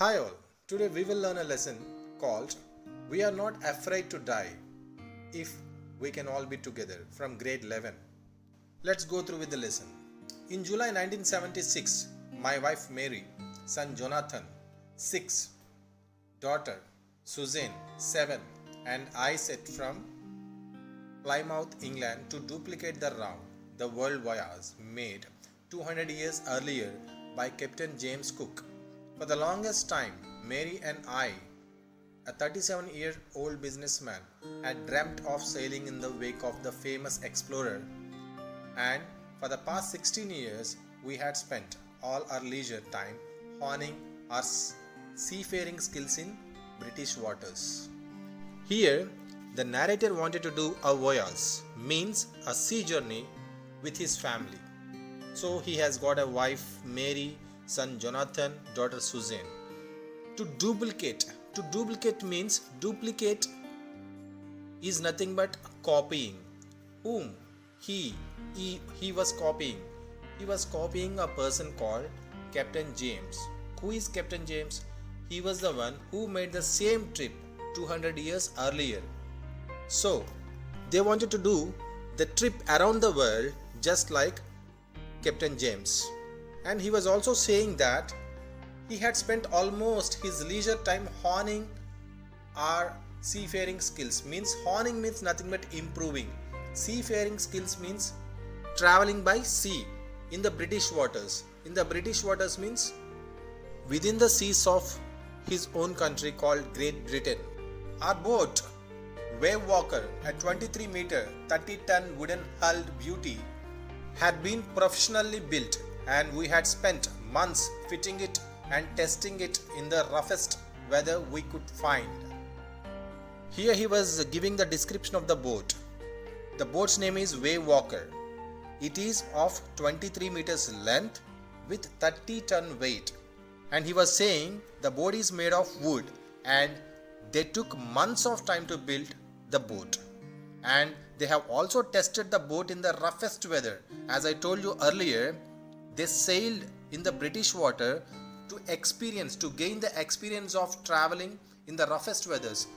Hi all, today we will learn a lesson called We Are Not Afraid to Die If We Can All Be Together from grade 11. Let's go through with the lesson. In July 1976, my wife Mary, son Jonathan, 6, daughter Suzanne, 7, and I set from Plymouth, England to duplicate the world voyage made 200 years earlier by Captain James Cook. For the longest time, Mary and I, a 37-year-old businessman, had dreamt of sailing in the wake of the famous explorer, and for the past 16 years, we had spent all our leisure time honing our seafaring skills in British waters. Here, the narrator wanted to do a voyage, means a sea journey with his family. So he has got a wife, Mary, son Jonathan, daughter Suzanne. To duplicate means duplicate is nothing but copying. Whom he was copying. He was copying a person called Captain James. Who is Captain James? He was the one who made the same trip 200 years earlier. So they wanted to do the trip around the world just like Captain James. And he was also saying that he had spent almost his leisure time honing our seafaring skills. Means honing means nothing but improving. Seafaring skills means traveling by sea in the British waters. In the British waters means within the seas of his own country called Great Britain. Our boat, Wave Walker, a 23-meter, 30-ton wooden hulled beauty, had been professionally built, and we had spent months fitting it and testing it in the roughest weather we could find. Here he was giving the description of the boat. The boat's name is Wave Walker. It is of 23 meters length with 30-ton weight. And he was saying the boat is made of wood and they took months of time to build the boat. And they have also tested the boat in the roughest weather. As I told you earlier, they sailed in the British water to gain the experience of traveling in the roughest weathers,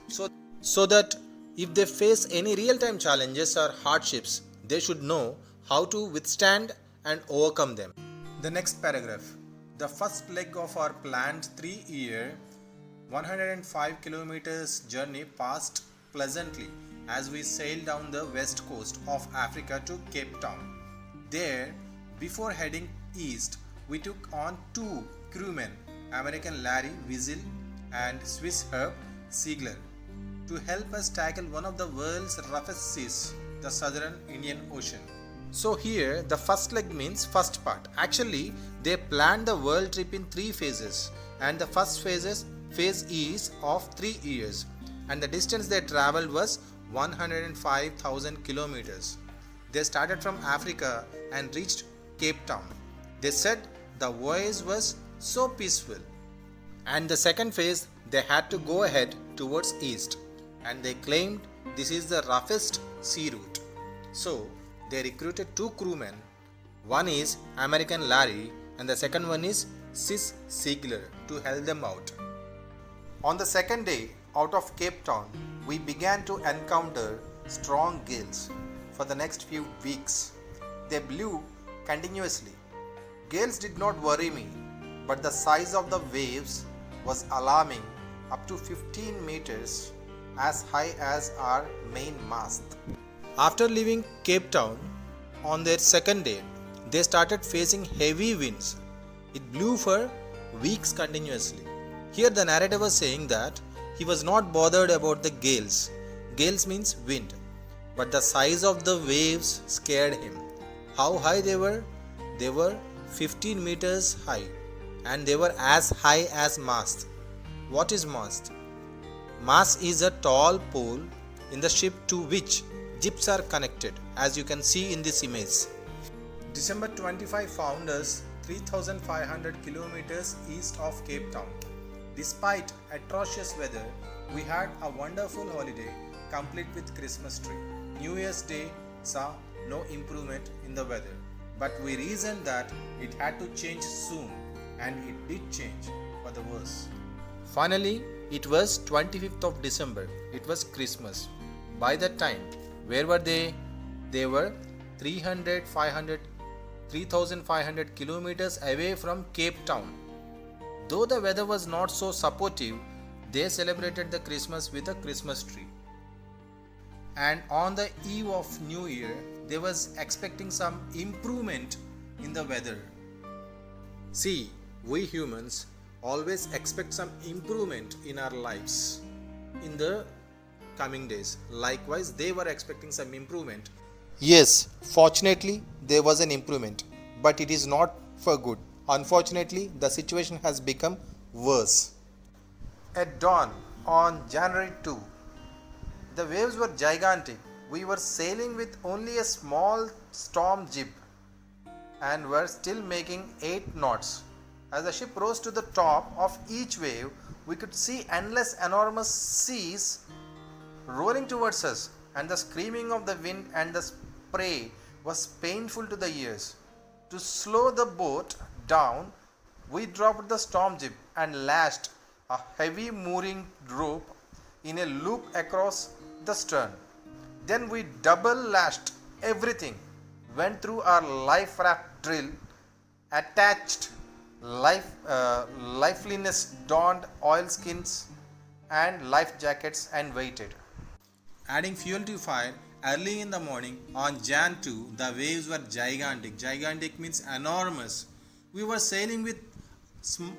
so that if they face any real-time challenges or hardships, they should know how to withstand and overcome them. The next paragraph. The first leg of our planned 3-year, 105 kilometers journey passed pleasantly as we sailed down the west coast of Africa to Cape Town. There, before heading east, we took on 2 crewmen, American Larry Wiesel and Swiss Herb Siegler, to help us tackle one of the world's roughest seas, the Southern Indian Ocean. So here, the first leg means first part. Actually, they planned the world trip in 3 phases, and the first phase is of 3 years, and the distance they traveled was 105,000 kilometers. They started from Africa and reached Cape Town. They said the voyage was so peaceful. And the second phase, they had to go ahead towards east, and they claimed this is the roughest sea route. So they recruited 2 crewmen. One is American Larry and the second one is Sis Siegler to help them out. On the second day out of Cape Town, we began to encounter strong gales for the next few weeks. They blew continuously. Gales did not worry me, but the size of the waves was alarming, up to 15 meters, as high as our main mast. After leaving Cape Town, on their second day, they started facing heavy winds. It blew for weeks continuously. Here the narrator was saying that he was not bothered about the gales. Gales means wind. But the size of the waves scared him. How high they were? They were 15 meters high, and they were as high as mast. What is mast? Mast is a tall pole in the ship to which jibs are connected, as you can see in this image. December 25 found us 3,500 kilometers east of Cape Town. Despite atrocious weather, we had a wonderful holiday complete with Christmas tree. New Year's Day saw no improvement in the weather, but we reasoned that it had to change soon, and it did change for the worse. Finally, it was 25th of December. It was Christmas. By that time, where were they? They were 3,500 kilometers away from Cape Town. Though the weather was not so supportive, they celebrated the Christmas with a Christmas tree. And on the eve of New Year, they was expecting some improvement in the weather. See, we humans always expect some improvement in our lives in the coming days. Likewise, they were expecting some improvement. Yes, fortunately, there was an improvement, but it is not for good. Unfortunately, the situation has become worse. At dawn on January 2, the waves were gigantic. We were sailing with only a small storm jib and were still making 8 knots. As the ship rose to the top of each wave, we could see endless enormous seas rolling towards us, and the screaming of the wind and the spray was painful to the ears. To slow the boat down, we dropped the storm jib and lashed a heavy mooring rope in a loop across the stern. Then we double lashed everything, went through our life raft drill, attached lifeliness, donned oilskins and life jackets, and waited. Adding fuel to fire early in the morning on Jan 2, the waves were gigantic. Gigantic means enormous. We were sailing with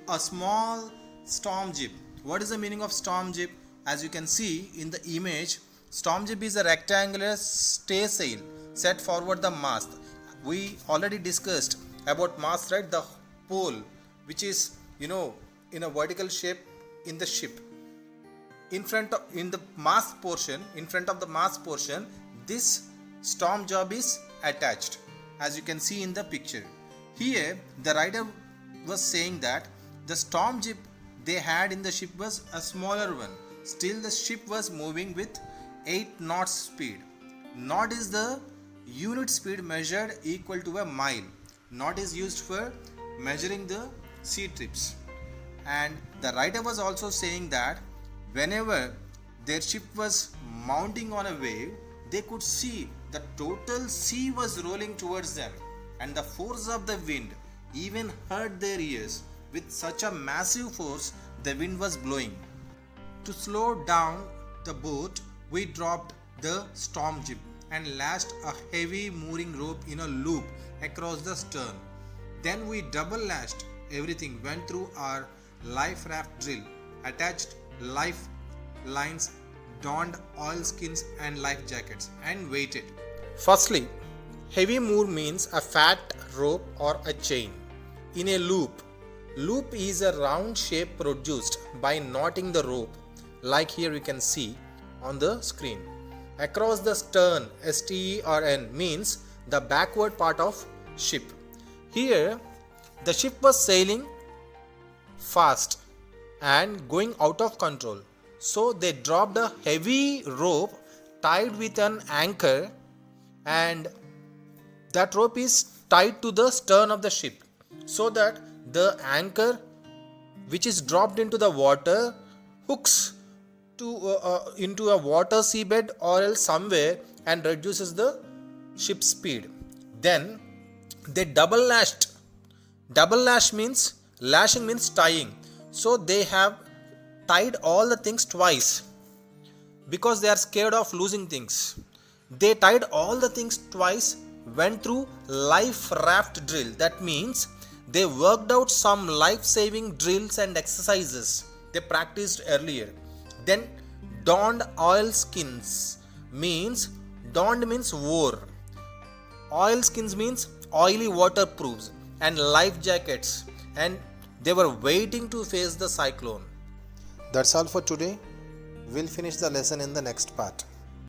a small storm jib. What is the meaning of storm jib? As you can see in the image, storm jib is a rectangular stay sail set forward the mast. We already discussed about mast, right? The pole which is in a vertical shape in the ship. In front of the mast portion, this storm jib is attached, as you can see in the picture. Here the writer was saying that the storm jib they had in the ship was a smaller one. Still the ship was moving with 8 knots speed. Knot is the unit speed measured equal to a mile. Knot is used for measuring the sea trips. And the writer was also saying that whenever their ship was mounting on a wave, they could see the total sea was rolling towards them, and the force of the wind even hurt their ears. With such a massive force, the wind was blowing. To slow down the boat, we dropped the storm jib and lashed a heavy mooring rope in a loop across the stern. Then we double lashed everything, went through our life raft drill, attached life lines, donned oilskins and life jackets, and waited. Firstly, heavy moor means a fat rope or a chain in a loop. Loop is a round shape produced by knotting the rope, like here you can see on the screen. Across the stern, stern means the backward part of ship. Here the ship was sailing fast and going out of control. So they dropped a heavy rope tied with an anchor, and that rope is tied to the stern of the ship, so that the anchor which is dropped into the water hooks into a water seabed or else somewhere and reduces the ship's speed. Then they double lashed. Double lash means, lashing means tying. So they have tied all the things twice because they are scared of losing things. They tied all the things twice, went through life raft drill. That means they worked out some life-saving drills and exercises they practiced earlier. Then donned oilskins means, donned means wore. Oilskins means oily waterproofs and life jackets, and they were waiting to face the cyclone. That's all for today. We'll finish the lesson in the next part.